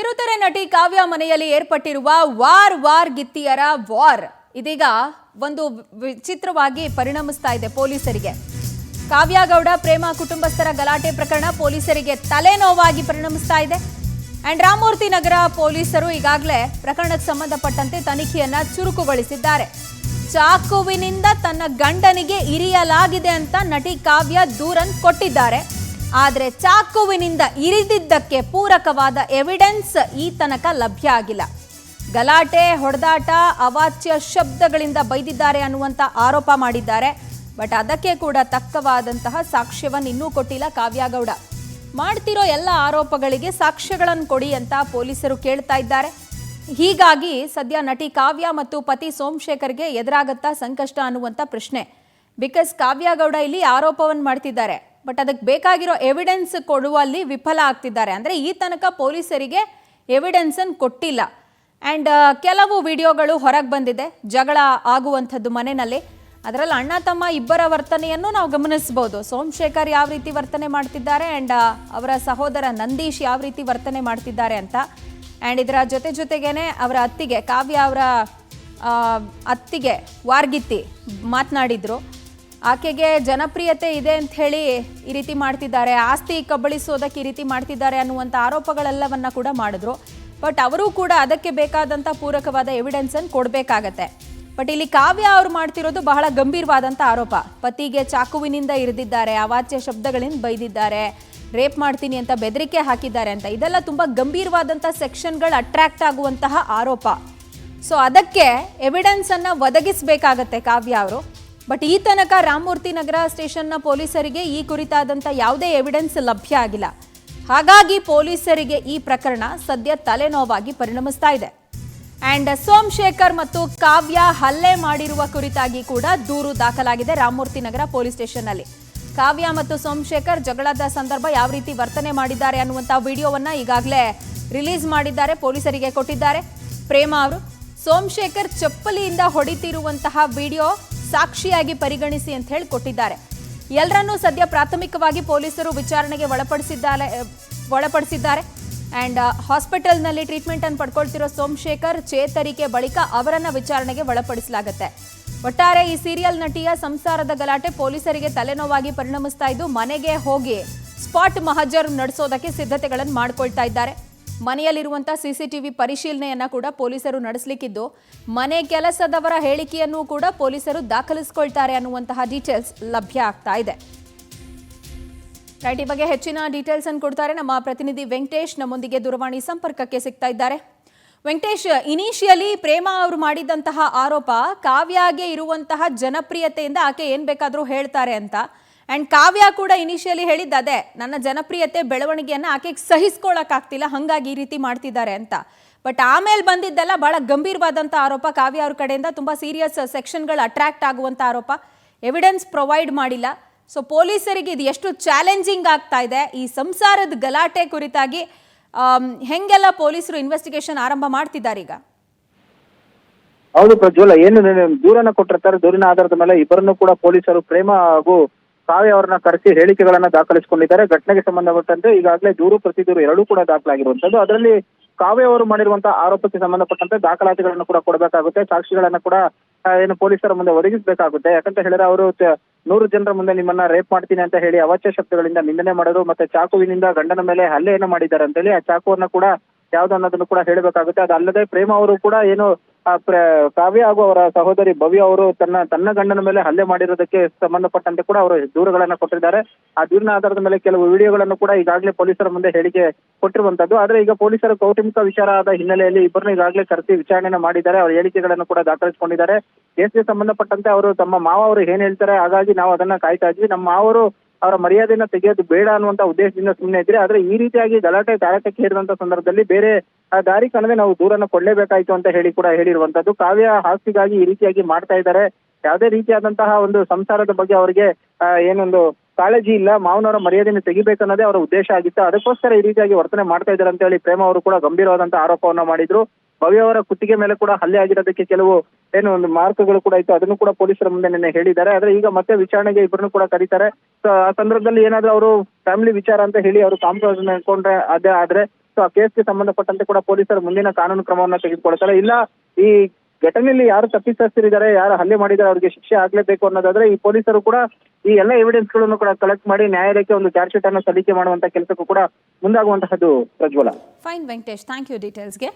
ಕಿರುತೆರೆ ನಟಿ ಕಾವ್ಯ ಮನೆಯಲ್ಲಿ ಏರ್ಪಟ್ಟಿರುವ ವಾರ್ ಗಿತ್ತಿಯರ ವಾರ್ ಇದೀಗ ಒಂದು ವಿಚಿತ್ರವಾಗಿ ಪರಿಣಮಿಸ್ತಾ ಇದೆ ಪೊಲೀಸರಿಗೆ. ಕಾವ್ಯ ಗೌಡ ಪ್ರೇಮ ಕುಟುಂಬಸ್ಥರ ಗಲಾಟೆ ಪ್ರಕರಣ ಪೊಲೀಸರಿಗೆ ತಲೆನೋವಾಗಿ ಪರಿಣಮಿಸ್ತಾ ಇದೆ. ಅಂಡ್ ರಾಮಮೂರ್ತಿ ನಗರ ಪೊಲೀಸರು ಈಗಾಗಲೇ ಪ್ರಕರಣಕ್ಕೆ ಸಂಬಂಧಪಟ್ಟಂತೆ ತನಿಖೆಯನ್ನ ಚುರುಕುಗೊಳಿಸಿದ್ದಾರೆ. ಚಾಕುವಿನಿಂದ ತನ್ನ ಗಂಡನಿಗೆ ಇರಿಯಲಾಗಿದೆ ಅಂತ ನಟಿ ಕಾವ್ಯ ದೂರನ್ನು ಕೊಟ್ಟಿದ್ದಾರೆ. ಆದರೆ ಚಾಕುವಿನಿಂದ ಇರಿದಿದ್ದಕ್ಕೆ ಪೂರಕವಾದ ಎವಿಡೆನ್ಸ್ ಈ ತನಕ ಲಭ್ಯ ಆಗಿಲ್ಲ. ಗಲಾಟೆ, ಹೊಡೆದಾಟ, ಅವಾಚ್ಯ ಶಬ್ದಗಳಿಂದ ಬೈದಿದ್ದಾರೆ ಅನ್ನುವಂಥ ಆರೋಪ ಮಾಡಿದ್ದಾರೆ. ಬಟ್ ಅದಕ್ಕೆ ಕೂಡ ತಕ್ಕವಾದಂತಹ ಸಾಕ್ಷ್ಯವನ್ನು ಇನ್ನೂ ಕೊಟ್ಟಿಲ್ಲ ಕಾವ್ಯಗೌಡ. ಮಾಡ್ತಿರೋ ಎಲ್ಲ ಆರೋಪಗಳಿಗೆ ಸಾಕ್ಷ್ಯಗಳನ್ನು ಕೊಡಿ ಅಂತ ಪೊಲೀಸರು ಕೇಳ್ತಾ ಇದ್ದಾರೆ. ಹೀಗಾಗಿ ಸದ್ಯ ನಟಿ ಕಾವ್ಯ ಮತ್ತು ಪತಿ ಸೋಮಶೇಖರ್ಗೆ ಎದುರಾಗತ್ತಾ ಸಂಕಷ್ಟ ಅನ್ನುವಂಥ ಪ್ರಶ್ನೆ. ಬಿಕಾಸ್ ಕಾವ್ಯಗೌಡ ಇಲ್ಲಿ ಆರೋಪವನ್ನು ಮಾಡ್ತಿದ್ದಾರೆ, ಬಟ್ ಅದಕ್ಕೆ ಬೇಕಾಗಿರೋ ಎವಿಡೆನ್ಸ್ ಕೊಡುವಲ್ಲಿ ವಿಫಲ ಆಗ್ತಿದ್ದಾರೆ. ಅಂದರೆ ಈ ತನಕ ಪೊಲೀಸರಿಗೆ ಎವಿಡೆನ್ಸನ್ನು ಕೊಟ್ಟಿಲ್ಲ. ಆ್ಯಂಡ್ ಕೆಲವು ವಿಡಿಯೋಗಳು ಹೊರಗೆ ಬಂದಿದೆ ಜಗಳ ಆಗುವಂಥದ್ದು ಮನೆಯಲ್ಲಿ. ಅದರಲ್ಲಿ ಅಣ್ಣ ತಮ್ಮ ಇಬ್ಬರ ವರ್ತನೆಯನ್ನು ನಾವು ಗಮನಿಸ್ಬೋದು. ಸೋಮಶೇಖರ್ ಯಾವ ರೀತಿ ವರ್ತನೆ ಮಾಡ್ತಿದ್ದಾರೆ ಆ್ಯಂಡ್ ಅವರ ಸಹೋದರ ನಂದೀಶ್ ಯಾವ ರೀತಿ ವರ್ತನೆ ಮಾಡ್ತಿದ್ದಾರೆ ಅಂತ. ಆ್ಯಂಡ್ ಇದರ ಜೊತೆಗೇನೆ ಅವರ ಅತ್ತಿಗೆ ಕಾವ್ಯ ಅವರ ಅತ್ತಿಗೆ ವಾರ್ಗಿತ್ತಿ ಮಾತನಾಡಿದ್ರು. ಆಕೆಗೆ ಜನಪ್ರಿಯತೆ ಇದೆ ಅಂತ ಹೇಳಿ ಈ ರೀತಿ ಮಾಡ್ತಿದ್ದಾರೆ, ಆಸ್ತಿ ಕಬಳಿಸೋದಕ್ಕೆ ಈ ರೀತಿ ಮಾಡ್ತಿದ್ದಾರೆ ಅನ್ನುವಂಥ ಆರೋಪಗಳೆಲ್ಲವನ್ನ ಕೂಡ ಮಾಡಿದ್ರು. ಬಟ್ ಅವರು ಕೂಡ ಅದಕ್ಕೆ ಬೇಕಾದಂಥ ಪೂರಕವಾದ ಎವಿಡೆನ್ಸನ್ನು ಕೊಡಬೇಕಾಗತ್ತೆ. ಬಟ್ ಇಲ್ಲಿ ಕಾವ್ಯ ಅವರು ಮಾಡ್ತಿರೋದು ಬಹಳ ಗಂಭೀರವಾದಂಥ ಆರೋಪ. ಪತಿಗೆ ಚಾಕುವಿನಿಂದ ಇರಿದಿದ್ದಾರೆ, ಅವಾಚ್ಯ ಶಬ್ದಗಳಿಂದ ಬೈದಿದ್ದಾರೆ, ರೇಪ್ ಮಾಡ್ತೀನಿ ಅಂತ ಬೆದರಿಕೆ ಹಾಕಿದ್ದಾರೆ ಅಂತ. ಇದೆಲ್ಲ ತುಂಬ ಗಂಭೀರವಾದಂಥ ಸೆಕ್ಷನ್ಗಳು ಅಟ್ರಾಕ್ಟ್ ಆಗುವಂತಹ ಆರೋಪ. ಸೊ ಅದಕ್ಕೆ ಎವಿಡೆನ್ಸನ್ನು ಒದಗಿಸಬೇಕಾಗತ್ತೆ ಕಾವ್ಯ ಅವರು. ಬಟ್ ಈ ತನಕ ರಾಮಮೂರ್ತಿ ನಗರ ಸ್ಟೇಷನ್ನ ಪೊಲೀಸರಿಗೆ ಈ ಕುರಿತಾದಂಥ ಯಾವುದೇ ಎವಿಡೆನ್ಸ್ ಲಭ್ಯ ಆಗಿಲ್ಲ. ಹಾಗಾಗಿ ಪೊಲೀಸರಿಗೆ ಈ ಪ್ರಕರಣ ಸದ್ಯ ತಲೆನೋವಾಗಿ ಪರಿಣಮಿಸ್ತಾ ಇದೆ. ಆ್ಯಂಡ್ ಸೋಮಶೇಖರ್ ಮತ್ತು ಕಾವ್ಯ ಹಲ್ಲೆ ಮಾಡಿರುವ ಕುರಿತಾಗಿ ಕೂಡ ದೂರು ದಾಖಲಾಗಿದೆ ರಾಮಮೂರ್ತಿ ನಗರ ಪೊಲೀಸ್ ಸ್ಟೇಷನ್ನಲ್ಲಿ. ಕಾವ್ಯ ಮತ್ತು ಸೋಮಶೇಖರ್ ಜಗಳದ ಸಂದರ್ಭ ಯಾವ ರೀತಿ ವರ್ತನೆ ಮಾಡಿದ್ದಾರೆ ಅನ್ನುವಂಥ ವಿಡಿಯೋವನ್ನ ಈಗಾಗಲೇ ರಿಲೀಸ್ ಮಾಡಿದ್ದಾರೆ, ಪೊಲೀಸರಿಗೆ ಕೊಟ್ಟಿದ್ದಾರೆ. ಪ್ರೇಮ ಅವರು ಸೋಮಶೇಖರ್ ಚಪ್ಪಲಿಯಿಂದ ಹೊಡಿತಿರುವಂತಹ ವಿಡಿಯೋ ಸಾಕ್ಷಿಯಾಗಿ ಪರಿಗಣಿಸಿ ಅಂತ ಹೇಳಿ ಕೊಟ್ಟಿದ್ದಾರೆ. ಎಲ್ಲರನ್ನೂ ಸದ್ಯ ಪ್ರಾಥಮಿಕವಾಗಿ ಪೊಲೀಸರು ವಿಚಾರಣೆಗೆ ಒಳಪಡಿಸಿದ್ದಾರೆ. ಆ್ಯಂಡ್ ಹಾಸ್ಪಿಟಲ್ನಲ್ಲಿ ಟ್ರೀಟ್ಮೆಂಟ್ ಅನ್ನು ಪಡ್ಕೊಳ್ತಿರೋ ಸೋಮಶೇಖರ್ ಚೇತರಿಕೆ ಬಳಿಕ ಅವರನ್ನ ವಿಚಾರಣೆಗೆ ಒಳಪಡಿಸಲಾಗುತ್ತೆ. ಒಟ್ಟಾರೆ ಈ ಸೀರಿಯಲ್ ನಟಿಯ ಸಂಸಾರದ ಗಲಾಟೆ ಪೊಲೀಸರಿಗೆ ತಲೆನೋವಾಗಿ ಪರಿಣಮಿಸ್ತಾ ಇದ್ದು ಮನೆಗೆ ಹೋಗಿ ಸ್ಪಾಟ್ ಮಹಜರ್ ನಡೆಸೋದಕ್ಕೆ ಸಿದ್ಧತೆಗಳನ್ನು ಮಾಡ್ಕೊಳ್ತಾ ಇದ್ದಾರೆ. ಮನೆಯಲ್ಲಿರುವಂತಹ ಸಿಸಿಟಿವಿ ಪರಿಶೀಲನೆಯನ್ನ ಕೂಡ ಪೊಲೀಸರು ನಡೆಸಲಿಕ್ಕಿದ್ದು ಮನೆ ಕೆಲಸದವರ ಹೇಳಿಕೆಯನ್ನು ಕೂಡ ಪೊಲೀಸರು ದಾಖಲಿಸಿಕೊಳ್ತಾರೆ ಅನ್ನುವಂತಹ ಡೀಟೇಲ್ಸ್ ಲಭ್ಯ ಆಗ್ತಾ ಇದೆ. ರೈಟ್, ಈ ಬಗ್ಗೆ ಹೆಚ್ಚಿನ ಡೀಟೇಲ್ಸ್ ಅನ್ನು ಕೊಡ್ತಾರೆ ನಮ್ಮ ಪ್ರತಿನಿಧಿ ವೆಂಕಟೇಶ್. ನಮ್ಮೊಂದಿಗೆ ದೂರವಾಣಿ ಸಂಪರ್ಕಕ್ಕೆ ಸಿಗ್ತಾ ಇದ್ದಾರೆ. ವೆಂಕಟೇಶ್, ಇನಿಷಿಯಲಿ ಪ್ರೇಮ ಅವರು ಮಾಡಿದಂತಹ ಆರೋಪ ಕಾವ್ಯಗೆ ಇರುವಂತಹ ಜನಪ್ರಿಯತೆಯಿಂದ ಆಕೆ ಏನ್ ಬೇಕಾದರೂ ಹೇಳ್ತಾರೆ ಅಂತ. ಆ್ಯಂಡ್ ಕಾವ್ಯ ಕೂಡ ಇನಿಷಿಯಲಿ ಹೇಳಿದ್ದು ಅದೇ, ನನ್ನ ಜನಪ್ರಿಯತೆ ಬೆಳವಣಿಗೆಯನ್ನು ಆಕೆಗೆ ಸಹಿಸ್ಕೊಳ್ಳೋಕ್ಕಾಗ್ತಿಲ್ಲ, ಹಾಗಾಗಿ ಈ ರೀತಿ ಮಾಡ್ತಿದ್ದಾರೆ ಅಂತ. ಬಟ್ ಆಮೇಲೆ ಬಂದಿದ್ದೆಲ್ಲ ಬಹಳ ಗಂಭೀರವಾದಂಥ ಆರೋಪ. ಕಾವ್ಯ ಅವ್ರ ಕಡೆಯಿಂದ ತುಂಬ ಸೀರಿಯಸ್ ಸೆಕ್ಷನ್ಗಳು ಅಟ್ರಾಕ್ಟ್ ಆಗುವಂಥ ಆರೋಪ. ಎವಿಡೆನ್ಸ್ ಪ್ರೊವೈಡ್ ಮಾಡಿಲ್ಲ. ಸೊ ಪೊಲೀಸರಿಗೆ ಇದು ಎಷ್ಟು ಚಾಲೆಂಜಿಂಗ್ ಆಗ್ತಾ ಇದೆ. ಈ ಸಂಸಾರದ ಗಲಾಟೆ ಕುರಿತಾಗಿ ಹೆಂಗೆಲ್ಲ ಪೊಲೀಸರು ಇನ್ವೆಸ್ಟಿಗೇಷನ್ ಆರಂಭ ಮಾಡ್ತಿದ್ದಾರೆ ಈಗ? ಹೌದು ಪ್ರಜ್ವಲ, ಏನು ದೂರನ್ನ ಕೊಟ್ಟಿರ್ತಾರೆ, ದೂರಿನ ಆಧಾರದ ಮೇಲೆ ಇಬ್ಬರನ್ನು ಕೂಡ ಪೊಲೀಸರು ಪ್ರೇಮ ಹಾಗೂ ಕಾವ್ಯ ಅವರನ್ನ ಕರೆಸಿ ಹೇಳಿಕೆಗಳನ್ನ ದಾಖಲಿಸಿಕೊಂಡಿದ್ದಾರೆ. ಘಟನೆಗೆ ಸಂಬಂಧಪಟ್ಟಂತೆ ಈಗಾಗಲೇ ದೂರು ಪ್ರತಿದೂರು ಎರಡೂ ಕೂಡ ದಾಖಲಾಗಿರುವಂತದ್ದು. ಅದರಲ್ಲಿ ಕಾವ್ಯ ಅವರು ಮಾಡಿರುವಂತಹ ಆರೋಪಕ್ಕೆ ಸಂಬಂಧಪಟ್ಟಂತೆ ದಾಖಲಾತಿಗಳನ್ನು ಕೂಡ ಕೊಡಬೇಕಾಗುತ್ತೆ, ಸಾಕ್ಷಿಗಳನ್ನ ಕೂಡ ಏನು ಪೊಲೀಸರ ಮುಂದೆ ಒದಗಿಸಬೇಕಾಗುತ್ತೆ. ಯಾಕಂತ ಹೇಳಿದ್ರೆ ಅವರು 100 ಜನರ ಮುಂದೆ ನಿಮ್ಮನ್ನ ರೇಪ್ ಮಾಡ್ತೀನಿ ಅಂತ ಹೇಳಿ ಅವಾಚ್ಯ ಶಬ್ದಗಳಿಂದ ನಿಂದನೆ ಮಾಡೋದು, ಮತ್ತೆ ಚಾಕುವಿನಿಂದ ಗಂಡನ ಮೇಲೆ ಹಲ್ಲೆಯನ್ನು ಮಾಡಿದ್ದಾರೆ ಅಂತ ಹೇಳಿ ಆ ಚಾಕುವನ್ನ ಕೂಡ ಯಾವ್ದು ಅನ್ನೋದನ್ನು ಕೂಡ ಹೇಳಬೇಕಾಗುತ್ತೆ. ಅದಲ್ಲದೆ ಪ್ರೇಮ ಅವರು ಕೂಡ ಏನು ಕಾವ್ಯ ಹಾಗೂ ಅವರ ಸಹೋದರಿ ಭವ್ಯ ಅವರು ತನ್ನ ಗಂಡನ ಮೇಲೆ ಹಲ್ಲೆ ಮಾಡಿರೋದಕ್ಕೆ ಸಂಬಂಧಪಟ್ಟಂತೆ ಕೂಡ ಅವರು ದೂರುಗಳನ್ನ ಕೊಟ್ಟಿದ್ದಾರೆ. ಆ ದೂರಿನ ಆಧಾರದ ಮೇಲೆ ಕೆಲವು ವಿಡಿಯೋಗಳನ್ನು ಕೂಡ ಈಗಾಗಲೇ ಪೊಲೀಸರ ಮುಂದೆ ಹೇಳಿಕೆ ಕೊಟ್ಟಿರುವಂತದ್ದು. ಆದ್ರೆ ಈಗ ಪೊಲೀಸರು ಕೌಟುಂಬಿಕ ವಿಚಾರ ಆದ ಹಿನ್ನೆಲೆಯಲ್ಲಿ ಇಬ್ಬರನ್ನು ಈಗಾಗಲೇ ಕರೆಸಿ ವಿಚಾರಣೆ ಮಾಡಿದ್ದಾರೆ. ಅವರ ಹೇಳಿಕೆಗಳನ್ನು ಕೂಡ ದಾಖಲಿಸಿಕೊಂಡಿದ್ದಾರೆ. ಕೇಸ್ಗೆ ಸಂಬಂಧಪಟ್ಟಂತೆ ಅವರು ತಮ್ಮ ಮಾವ ಅವರು ಏನ್ ಹೇಳ್ತಾರೆ, ಹಾಗಾಗಿ ನಾವು ಅದನ್ನ ಕಾಯ್ತಾ ಇದ್ವಿ, ನಮ್ಮ ಮಾವರು ಅವರ ಮರ್ಯಾದೆಯನ್ನ ತೆಗೆಯೋದು ಬೇಡ ಅನ್ನುವಂತ ಉದ್ದೇಶದಿಂದ ಸುಮ್ಮನೆ ಇದ್ರೆ. ಆದ್ರೆ ಈ ರೀತಿಯಾಗಿ ಗಲಾಟೆ ತಾರಕಕ್ಕೆ ಹೇರಿದಂತ ಸಂದರ್ಭದಲ್ಲಿ ಬೇರೆ ದಾರಿ ಕಾಣದೆ ನಾವು ದೂರನ್ನ ಕೊಡ್ಲೇಬೇಕಾಯ್ತು ಅಂತ ಹೇಳಿ ಕೂಡ ಹೇಳಿರುವಂತದ್ದು. ಕಾವ್ಯ ಆಸ್ತಿಗಾಗಿ ಈ ರೀತಿಯಾಗಿ ಮಾಡ್ತಾ ಇದ್ದಾರೆ. ಯಾವುದೇ ರೀತಿಯಾದಂತಹ ಒಂದು ಸಂಸಾರದ ಬಗ್ಗೆ ಅವರಿಗೆ ಏನೊಂದು ಕಾಳಜಿ ಇಲ್ಲ, ಮಾವನವರ ಮರ್ಯಾದೆಯನ್ನು ತೆಗಿಬೇಕನ್ನೋದೇ ಅವರ ಉದ್ದೇಶ ಆಗಿತ್ತು. ಅದಕ್ಕೋಸ್ಕರ ಈ ರೀತಿಯಾಗಿ ವರ್ತನೆ ಮಾಡ್ತಾ ಇದ್ದಾರೆ ಅಂತ ಹೇಳಿ ಪ್ರೇಮ ಅವರು ಕೂಡ ಗಂಭೀರವಾದಂತಹ ಆರೋಪವನ್ನ ಮಾಡಿದ್ರು. ಭವ್ಯ ಅವರ ಕುತ್ತಿಗೆ ಮೇಲೆ ಕೂಡ ಹಲ್ಲೆ ಆಗಿರೋದಕ್ಕೆ ಕೆಲವು ಏನು ಒಂದು ಮಾರ್ಕ್ಗಳು ಕೂಡ ಇತ್ತು, ಅದನ್ನು ಕೂಡ ಪೊಲೀಸರ ಮುಂದೆ ನಿನ್ನೆ ಹೇಳಿದ್ದಾರೆ. ಆದ್ರೆ ಈಗ ಮತ್ತೆ ವಿಚಾರಣೆಗೆ ಇಬ್ಬರನ್ನು ಕೂಡ ಕರೀತಾರೆ. ಆ ಸಂದರ್ಭದಲ್ಲಿ ಏನಾದ್ರೂ ಅವರು ಫ್ಯಾಮಿಲಿ ವಿಚಾರ ಅಂತ ಹೇಳಿ ಅವರು ಕಾಂಪ್ರಮೈಸ್ ಮಾಡ್ಕೊಂಡ್ರೆ ಅದೇ ಆದ್ರೆ ಸೊ ಆ ಕೇಸ್ಗೆ ಸಂಬಂಧಪಟ್ಟಂತೆ ಕೂಡ ಪೊಲೀಸರು ಮುಂದಿನ ಕಾನೂನು ಕ್ರಮವನ್ನ ತೆಗೆದುಕೊಳ್ತಾರೆ. ಇಲ್ಲ ಈ ಘಟನೆಯಲ್ಲಿ ಯಾರು ತಪ್ಪಿತಸ್ಥರಿದ್ದಾರೆ, ಯಾರು ಹಲ್ಲೆ ಮಾಡಿದ್ದಾರೆ ಅವರಿಗೆ ಶಿಕ್ಷೆ ಆಗ್ಲೇಬೇಕು ಅನ್ನೋದಾದ್ರೆ ಈ ಪೊಲೀಸರು ಕೂಡ ಈ ಎಲ್ಲ ಎವಿಡೆನ್ಸ್ ಗಳನ್ನು ಕೂಡ ಕಲೆಕ್ಟ್ ಮಾಡಿ ನ್ಯಾಯಾಲಯಕ್ಕೆ ಒಂದು ಚಾರ್ಜ್ ಶೀಟ್ ಅನ್ನು ಸಲ್ಲಿಕೆ ಮಾಡುವಂತ ಕೆಲಸಕ್ಕೂ ಕೂಡ ಮುಂದಾಗುವಂತಹದ್ದು Prajwal. Fine Venkatesh, thank you ಡೀಟೇಲ್ಸ್ಗೆ.